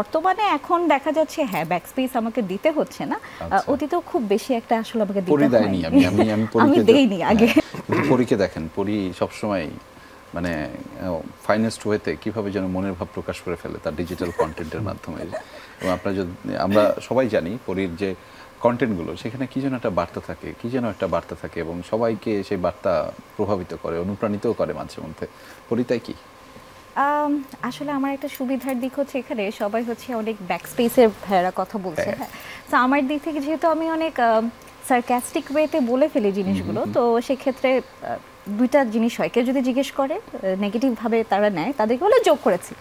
বর্তমানে এখন দেখা যাচ্ছে হ্যাঁ ব্যাকস্পেস আমাকে দিতে হচ্ছে না, অতীতেও খুব বেশি একটা আসলে আমাকে দিতে হয়নি। আমি দেইনি আগে। পরীকে দেখেন, পরী সবসময় মানে ফাইনেস্ট ওয়েতে কিভাবে যেন মনের ভাব প্রকাশ করে ফেলে তার ডিজিটাল কন্টেন্টের মাধ্যমে। এবং আপনারা যদি আমরা সবাই জানি পরীর যে কন্টেন্টগুলো সেখানে কি যেন একটা বার্তা থাকে এবং সবাইকে সেই বার্তা প্রভাবিত করে, অনুপ্রাণিতও করে মাঝে মধ্যে। পরী তাই কি? আসলে আমার একটা সুবিধার দিক হচ্ছে এখানে সবাই হচ্ছে অনেক ব্যাকস্পেসের ভাইয়েরা কথা বলছে, হ্যাঁ, তো আমার দিক থেকে যেহেতু আমি অনেক সার্কাস্টিক ওয়েতে বলে ফেলি জিনিসগুলো, তো সেক্ষেত্রে দুইটা জিনিস হয়, কেউ যদি জিজ্ঞেস করে নেগেটিভভাবে তারা নেয়, তাদেরকে বলে জোক করেছি,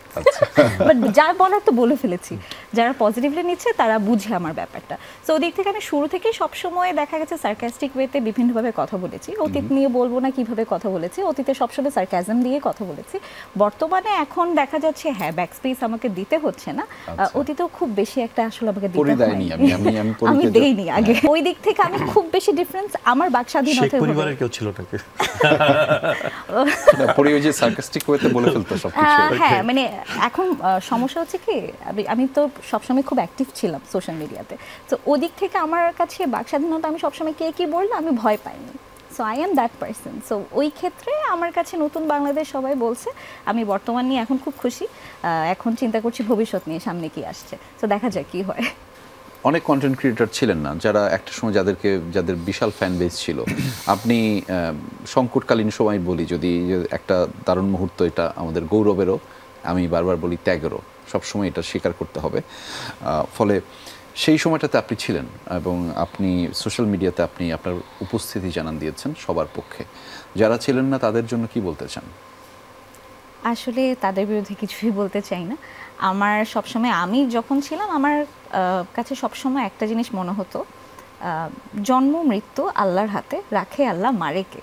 বাট যা বলার তো বলে ফেলেছি। যারা পজিটিভলি নিচ্ছে তারা বুঝে আমার ব্যাপারটা। সো ওদিক থেকে আমি শুরু থেকেই সবসময় দেখা গেছে সার্কাস্টিক ওয়েতে বিভিন্নভাবে কথা বলেছি। অতীত নিয়ে বলবো না কিভাবে কথা বলেছি, অতীতে সবসময় সার্কাজম দিয়ে কথা বলেছি। বর্তমানে এখন দেখা যাচ্ছে হ্যাঁ ব্যাকস্পেস আমাকে দিতে হচ্ছে না, অতীতেও খুব বেশি একটা আসলে আমাকে দিতে হয়নি। আমি দেইনি আগে। ওই দিক থেকে আমি খুব বেশি ডিফারেন্স আমার বাক স্বাধীনতার পরিবারের কেউ ছিল নাকি? হ্যাঁ, মানে এখন সমস্যা হচ্ছে কি আমি তো সবসময় খুব অ্যাক্টিভ ছিলাম সোশ্যাল মিডিয়াতে, তো ওদিক থেকে আমার কাছে বাক স্বাধীনতা আমি সবসময় কে কি বললে আমি ভয় পাইনি। So I am that person. So ওই ক্ষেত্রে আমার কাছে নতুন বাংলাদেশ সবাই বলছে, আমি বর্তমান নিয়ে এখন খুব খুশি। এখন চিন্তা করছি ভবিষ্যৎ নিয়ে, সামনে কি আসছে, তো দেখা যাক কি হয়। অনেক কন্টেন্ট ক্রিয়েটর ছিলেন না যারা একটা সময় যাদের বিশাল ফ্যান বেস ছিল। আপনি সংকটকালীন সময় বলি, যদি একটা দারুণ মুহূর্ত, এটা আমাদের গৌরবেরও, আমি বারবার বলি ত্যাগেরও, সবসময় এটা স্বীকার করতে হবে। ফলে সেই সময়টাতে আপনি ছিলেন এবং আপনি সোশ্যাল মিডিয়াতে আপনি আপনার উপস্থিতি জানান দিয়েছেন সবার পক্ষে। যারা ছিলেন না তাদের জন্য কি বলতে চান? আসলে তাদের বিরুদ্ধে কিছুই বলতে চাই না। আমার সবসময়, আমি যখন ছিলাম আমার কাছে সবসময় একটা জিনিস মনে হতো, জন্ম মৃত্যু আল্লাহর হাতে, রাখে আল্লাহ মারে কে।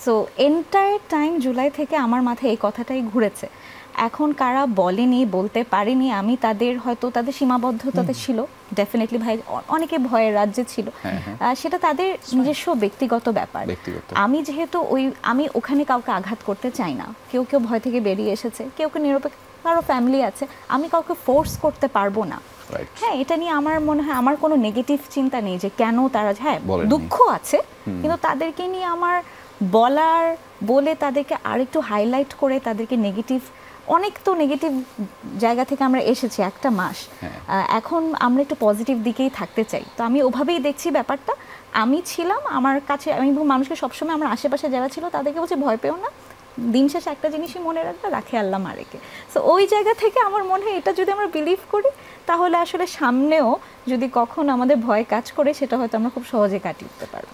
সো এন্টায়ার টাইম জুলাই থেকে আমার মাথায় এই কথাটাই ঘুরেছে। এখন কারা বলেনি, বলতে পারেনি, আমি তাদের হয়তো তাদের সীমাবদ্ধতাতে ছিল, ডেফিনেটলি ভাই অনেকে ভয়ের রাজ্যে ছিল, সেটা তাদের নিজস্ব ব্যক্তিগত ব্যাপার। আমি যেহেতু আমি ওখানে কাউকে আঘাত করতে চাই না, কেউ ভয় থেকে বেরিয়ে এসেছে, কেউ নিরপেক্ষ, কারো ফ্যামিলি আছে, আমি কাউকে ফোর্স করতে পারবো না। হ্যাঁ, এটা নিয়ে আমার মনে হয় আমার কোনো নেগেটিভ চিন্তা নেই যে কেন তারা, হ্যাঁ দুঃখ আছে, কিন্তু তাদেরকে নিয়ে আমার বলে তাদেরকে আরেকটু হাইলাইট করে তাদেরকে নেগেটিভ, অনেক তো নেগেটিভ জায়গা থেকে আমরা এসেছি একটা মাস, এখন আমরা একটু পজিটিভ দিকেই থাকতে চাই। তো আমি ওভাবেই দেখছি ব্যাপারটা। আমি ছিলাম, আমার কাছে আমি মানুষকে সবসময় আমার আশেপাশে যারা ছিল তাদেরকে বলছি ভয় পেও না, দিন শেষে একটা জিনিসই মনে রাখবে, রাখে আল্লাহ মারেকে। সো ওই জায়গা থেকে আমার মনে হয় এটা যদি আমরা বিলিভ করি তাহলে আসলে সামনেও যদি কখন আমাদের ভয় কাজ করে সেটা হয়তো আমরা খুব সহজে কাটিয়ে উঠতে পারবো।